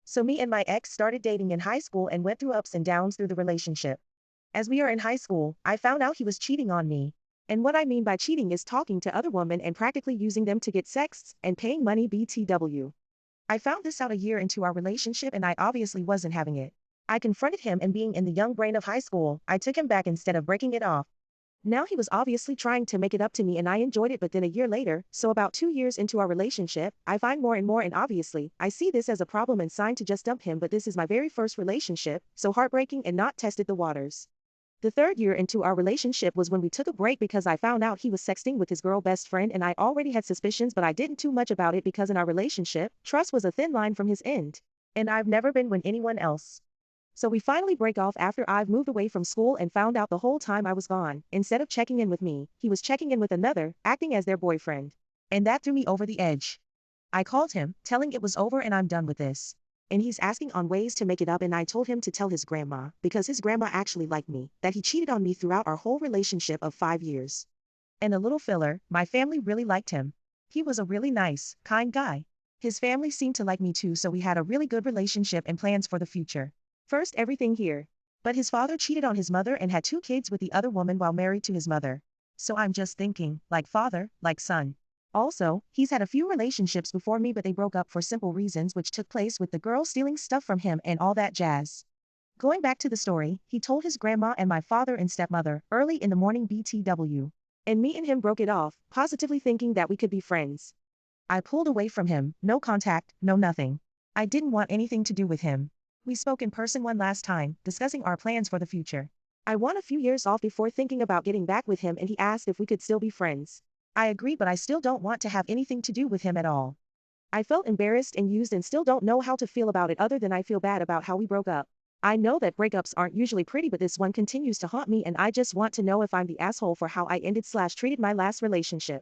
So me and my ex started dating in high school and went through ups and downs through the relationship. As we are in high school, I found out he was cheating on me. And what I mean by cheating is talking to other women and practically using them to get sex and paying money BTW. I found this out a year into our relationship and I obviously wasn't having it. I confronted him and being in the young brain of high school, I took him back instead of breaking it off. Now he was obviously trying to make it up to me and I enjoyed it, but then a year later, so about 2 years into our relationship, I find more and more, and obviously, I see this as a problem and sign to just dump him, but this is my very first relationship, so heartbreaking and not tested the waters. The third year into our relationship was when we took a break because I found out he was sexting with his girl best friend and I already had suspicions, but I didn't too much about it because in our relationship, trust was a thin line from his end. And I've never been with anyone else. So we finally break off after I've moved away from school and found out the whole time I was gone, instead of checking in with me, he was checking in with another, acting as their boyfriend. And that threw me over the edge. I called him, telling it was over and I'm done with this. And he's asking on ways to make it up and I told him to tell his grandma, because his grandma actually liked me, that he cheated on me throughout our whole relationship of 5 years. And a little filler, my family really liked him. He was a really nice, kind guy. His family seemed to like me too, so we had a really good relationship and plans for the future. First everything here. But his father cheated on his mother and had 2 kids with the other woman while married to his mother. So I'm just thinking, like father, like son. Also, he's had a few relationships before me but they broke up for simple reasons which took place with the girl stealing stuff from him and all that jazz. Going back to the story, he told his grandma and my father and stepmother early in the morning BTW. And me and him broke it off, positively thinking that we could be friends. I pulled away from him, no contact, no nothing. I didn't want anything to do with him. We spoke in person one last time, discussing our plans for the future. I want a few years off before thinking about getting back with him and he asked if we could still be friends. I agreed, but I still don't want to have anything to do with him at all. I felt embarrassed and used and still don't know how to feel about it other than I feel bad about how we broke up. I know that breakups aren't usually pretty, but this one continues to haunt me and I just want to know if I'm the asshole for how I ended/treated my last relationship.